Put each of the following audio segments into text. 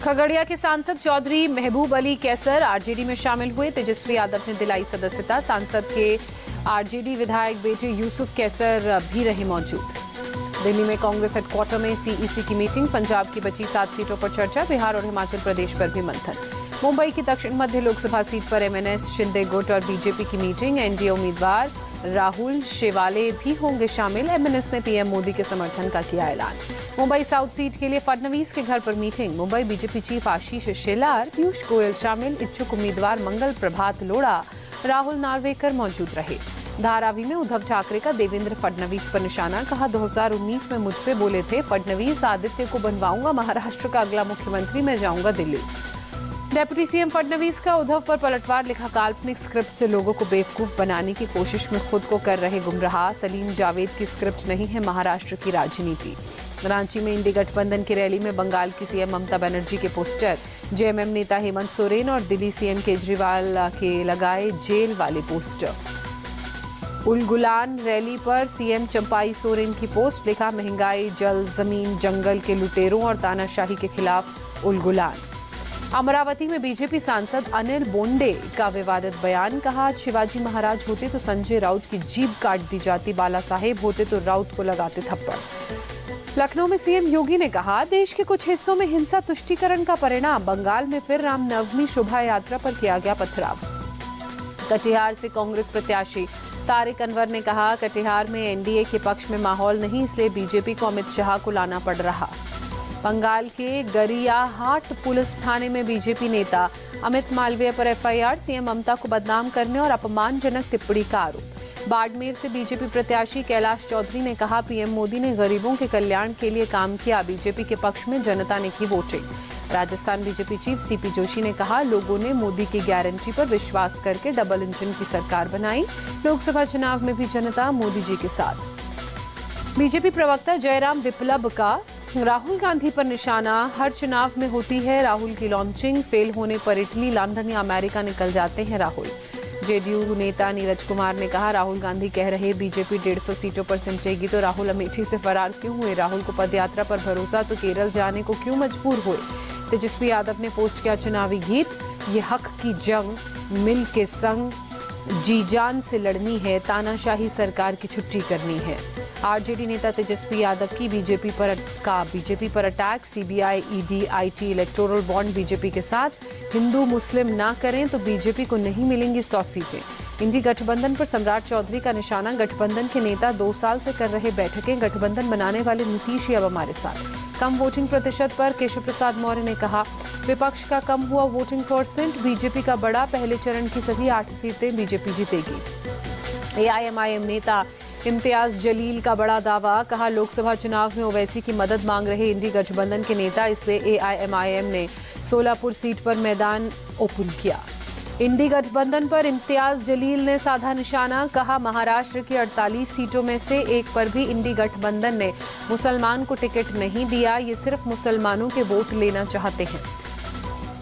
खगड़िया के सांसद चौधरी महबूब अली कैसर आरजेडी में शामिल हुए। तेजस्वी यादव ने दिलाई सदस्यता। सांसद के आरजेडी विधायक बेटे यूसुफ कैसर भी रहे मौजूद। दिल्ली में कांग्रेस हेडक्वार्टर में सीईसी की मीटिंग। पंजाब की बची 7 सीटों पर चर्चा। बिहार और हिमाचल प्रदेश पर भी मंथन। मुंबई की दक्षिण मध्य लोकसभा सीट पर एमएनएस शिंदे गुट और बीजेपी की मीटिंग। एनडीए उम्मीदवार राहुल शेवाले भी होंगे शामिल। एमएनएस ने पीएम मोदी के समर्थन का किया ऐलान। मुंबई साउथ सीट के लिए फडणवीस के घर पर meeting. Mumbai BJP chief Ashish Shelar, Piyush Goyal शामिल। इच्छुक उम्मीदवार मंगल प्रभात लोढ़ा, राहुल नार्वेकर मौजूद रहे। धारावी में उद्धव ठाकरे का देवेंद्र फडणवीस पर निशाना। कहा 2019 में मुझसे बोले थे फडणवीस आदित्य को बनवाऊंगा महाराष्ट्र का अगला मुख्यमंत्री, मैं जाऊंगा दिल्ली। डेप्यूटी सीएम फडणवीस का उद्धव पर पलटवार। लिखा काल्पनिक स्क्रिप्ट से लोगों को बेवकूफ बनाने की कोशिश में खुद को कर रहे गुमराह। सलीम जावेद की स्क्रिप्ट नहीं है महाराष्ट्र की राजनीति। रांची में इंडी गठबंधन की रैली में बंगाल की सीएम ममता बनर्जी के पोस्टर। जेएमएम नेता हेमंत सोरेन और दिल्ली सीएम केजरीवाल के लगाए जेल वाले पोस्टर। उलगुलान रैली पर सीएम चंपाई सोरेन की पोस्ट। लिखा महंगाई, जल, जमीन, जंगल के लुटेरों और तानाशाही के खिलाफ उलगुलान। अमरावती में बीजेपी सांसद अनिल बोंडे का विवादित बयान। कहा शिवाजी महाराज होते तो संजय राउत की जीभ काट दी जाती, बाला साहेब होते तो राउत को लगाते थप्पड़। लखनऊ में सीएम योगी ने कहा देश के कुछ हिस्सों में हिंसा तुष्टीकरण का परिणाम। बंगाल में फिर रामनवमी शोभा यात्रा पर किया गया पथराव। कटिहार से कांग्रेस प्रत्याशी तारिक अनवर ने कहा कटिहार में एनडीए के पक्ष में माहौल नहीं, इसलिए बीजेपी को अमित शाह को लाना पड़ रहा। बंगाल के गरियाहाट पुलिस थाने में बीजेपी नेता अमित मालवीय पर एफआईआर। सीएम ममता को बदनाम करने और अपमानजनक टिप्पणी का आरोप। बाड़मेर से बीजेपी प्रत्याशी कैलाश चौधरी ने कहा पीएम मोदी ने गरीबों के कल्याण के लिए काम किया, बीजेपी के पक्ष में जनता ने की voting. Rajasthan BJP chief CP Joshi ने कहा लोगों ने मोदी की गारंटी पर विश्वास करके डबल इंजन की सरकार बनाई। लोकसभा चुनाव में भी जनता मोदी जी के साथ। बीजेपी प्रवक्ता जयराम विप्लब का राहुल गांधी पर निशाना। हर चुनाव में होती है राहुल की लॉन्चिंग, फेल होने पर इटली, लंदन या अमेरिका निकल जाते हैं राहुल। जेडीयू नेता नीरज कुमार ने कहा राहुल गांधी कह रहे बीजेपी 150 सीटों पर सिमटेगी तो राहुल अमेठी से फरार क्यों हुए? राहुल को पदयात्रा पर भरोसा तो केरल जाने को क्यों मजबूर हुए? तेजस्वी यादव ने पोस्ट किया चुनावी गीत। ये हक की जंग, मिल के संग, जी जान से लड़नी है, तानाशाही सरकार की छुट्टी करनी है। आरजेडी नेता तेजस्वी यादव की बीजेपी पर attack. CBI, ED, IT, electoral bond BJP के साथ। हिंदू मुस्लिम ना करें तो बीजेपी को नहीं मिलेंगी 100 सीटें। इंडी गठबंधन पर सम्राट चौधरी का निशाना। गठबंधन के नेता 2 साल से कर रहे बैठकें। गठबंधन बनाने वाले नीतीश ही अब हमारे साथ। कम वोटिंग प्रतिशत पर केशव प्रसाद मौर्य ने कहा विपक्ष का कम हुआ वोटिंग परसेंट, बीजेपी का बड़ा। पहले चरण की सभी 8 सीटें बीजेपी जीतेगी। एआईएमआईएम नेता इम्तियाज जलील का बड़ा दावा। कहा लोकसभा चुनाव में ओवैसी की मदद मांग रहे इंडी गठबंधन के नेता, इसलिए एआईएमआईएम ने सोलापुर सीट पर मैदान ओपन किया। इंडी गठबंधन पर इम्तियाज जलील ने साधा निशाना। कहा महाराष्ट्र की 48 सीटों में से एक पर भी इंडी गठबंधन ने मुसलमान को टिकट नहीं दिया, ये सिर्फ मुसलमानों के वोट लेना चाहते हैं।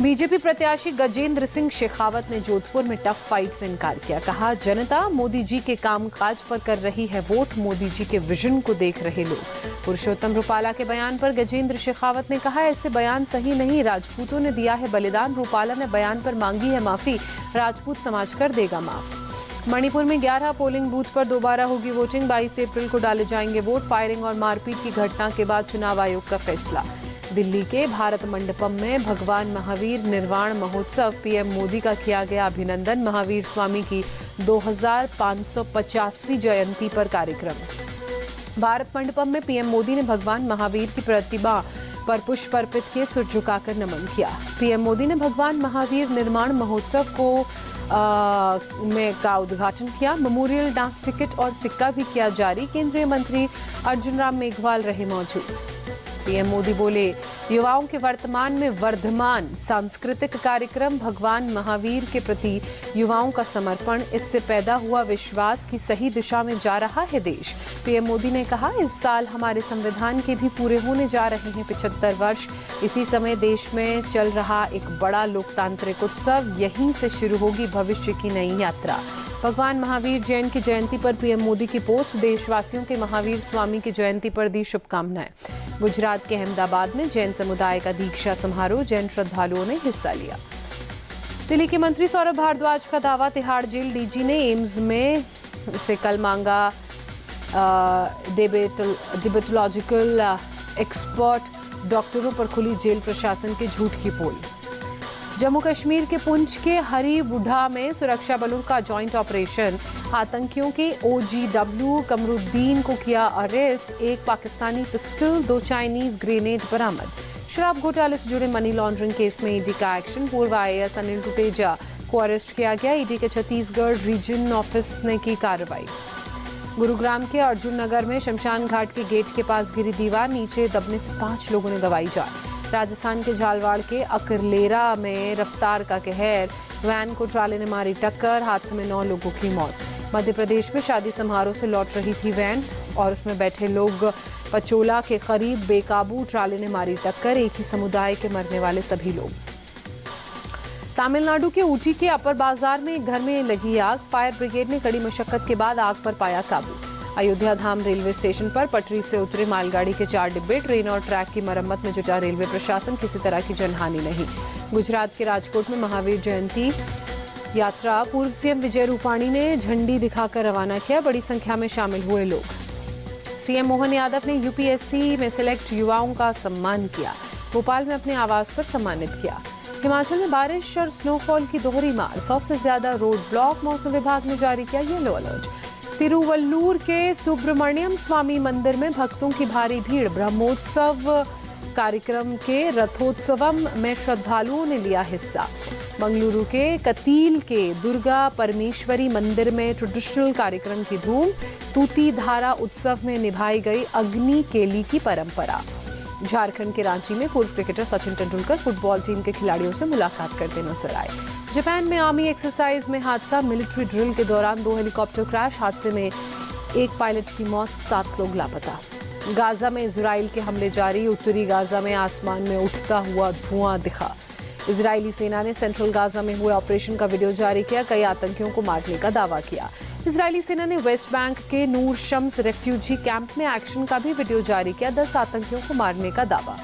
बीजेपी प्रत्याशी गजेंद्र सिंह शेखावत ने जोधपुर में टफ फाइट से इनकार किया। कहा जनता मोदी जी के कामकाज पर कर रही है वोट, मोदी जी के विजन को देख रहे लोग। पुरुषोत्तम रूपाला के बयान पर गजेंद्र शेखावत ने कहा ऐसे बयान सही नहीं, राजपूतों ने दिया है बलिदान। रूपाला ने बयान पर मांगी है माफी, राजपूत समाज कर देगा माफ। मणिपुर में 11 पोलिंग बूथ पर दोबारा होगी वोटिंग। 22 अप्रैल को डाले जाएंगे वोट। फायरिंग और मारपीट की घटना के बाद चुनाव आयोग का फैसला। दिल्ली के भारत मंडपम में भगवान महावीर निर्वाण महोत्सव। पीएम मोदी का किया गया अभिनंदन। महावीर स्वामी की 2550वीं जयंती पर कार्यक्रम। भारत मंडपम में पीएम मोदी ने भगवान महावीर की प्रतिमा पर पुष्प अर्पित किए, सिर झुकाकर नमन किया। पीएम मोदी ने भगवान महावीर निर्माण महोत्सव का उद्घाटन किया। मेमोरियल डाक टिकट और सिक्का भी किया जारी। केंद्रीय मंत्री अर्जुन राम मेघवाल रहे मौजूद। पीएम मोदी बोले युवाओं के वर्तमान में वर्धमान सांस्कृतिक कार्यक्रम। भगवान महावीर के प्रति युवाओं का समर्पण, इससे पैदा हुआ विश्वास की सही दिशा में जा रहा है देश। पीएम मोदी ने कहा इस साल हमारे संविधान के भी पूरे होने जा रहे हैं 75 वर्ष। इसी समय देश में चल रहा एक बड़ा लोकतांत्रिक उत्सव, यहीं से शुरू होगी भविष्य की नई यात्रा। भगवान महावीर जैन की जयंती पर पीएम मोदी की पोस्ट, देशवासियों के महावीर स्वामी की जयंती पर दी शुभकामनाएं। गुजरात के अहमदाबाद में जैन समुदाय का दीक्षा समारोह, जैन श्रद्धालुओं ने हिस्सा लिया। दिल्ली के मंत्री सौरभ भारद्वाज का दावा, तिहाड़ जेल डीजी ने एम्स में से कल मांगा डिबेटोलॉजिकल एक्सपर्ट डॉक्टरों पर खुली जेल प्रशासन के झूठ की पोल। जम्मू कश्मीर के पुंछ के हरीबुढ़ा में सुरक्षा बलों का जॉइंट ऑपरेशन, आतंकियों के OGW कमरुद्दीन को किया अरेस्ट, एक पाकिस्तानी पिस्टल, 2 चाइनीज ग्रेनेड बरामद। शराब घोटाले से जुड़े मनी लॉन्ड्रिंग केस में ईडी का एक्शन, पूर्व IAS अनिल टुटेजा को अरेस्ट किया गया। ईडी के छत्तीसगढ़ रीजन ऑफिस ने की कार्रवाई। गुरुग्राम के अर्जुन नगर में शमशान घाट के गेट के पास गिरी दीवार, नीचे दबने से 5 लोगों ने गंवाई जान। राजस्थान के झालवाड़ के अकरलेरा में रफ्तार का कहर, वैन को ट्राले ने मारी टक्कर, हादसे में 9 लोगों की मौत। मध्य प्रदेश में शादी समारोह से लौट रही थी वैन और उसमें बैठे लोग पचोला के करीब बेकाबू, ट्राले ने मारी टक्कर, एक ही समुदाय के मरने वाले सभी लोग। तमिलनाडु के ऊटी के अपर बाजार में एक घर में लगी आग, फायर ब्रिगेड ने कड़ी मशक्कत के बाद आग पर पाया काबू। अयोध्या धाम रेलवे स्टेशन पर पटरी से उतरे मालगाड़ी के 4 डिब्बे, ट्रेन और ट्रैक की मरम्मत में जुटा रेलवे प्रशासन, किसी तरह की जनहानि नहीं। गुजरात के राजकोट में महावीर जयंती यात्रा पूर्व सीएम विजय रूपाणी ने झंडी दिखाकर रवाना किया, बड़ी संख्या में शामिल हुए लोग। सीएम मोहन यादव ने यूपीएससी में सिलेक्ट युवाओं का सम्मान किया, भोपाल में अपने आवास पर सम्मानित किया। हिमाचल में बारिश और स्नोफॉल की दोहरी मार, 100 से ज्यादा रोड ब्लॉक, मौसम विभाग ने जारी किया येलो अलर्ट। तिरुवल्लूर के सुब्रमण्यम स्वामी मंदिर में भक्तों की भारी भीड़, ब्रह्मोत्सव कार्यक्रम के रथोत्सवम में श्रद्धालुओं ने लिया हिस्सा। बंगलुरु के कतील के दुर्गा परमेश्वरी मंदिर में ट्रेडिशनल कार्यक्रम की धूम, तूती धारा उत्सव में निभाई गई अग्नि केली की परंपरा। झारखंड के रांची में पूर्व cricketer Sachin Tendulkar football team के खिलाड़ियों से मुलाकात करते नजर आए। जापान में आर्मी एक्सरसाइज में हादसा, मिलिट्री ड्रिल के दौरान 2 हेलीकॉप्टर क्रैश, हादसे में 1 पायलट की मौत, 7 लोग लापता। गाजा में इजराइल के हमले जारी, उत्तरी गाजा में आसमान में उठता हुआ धुआं दिखा। इजरायली सेना ने सेंट्रल गाजा में हुए ऑपरेशन का वीडियो जारी किया, कई आतंकियों को मारने का दावा किया। इजरायली सेना ने वेस्ट बैंक के नूर शम्स रेफ्यूजी कैंप में एक्शन का भी वीडियो जारी किया, 10 आतंकियों को मारने का दावा।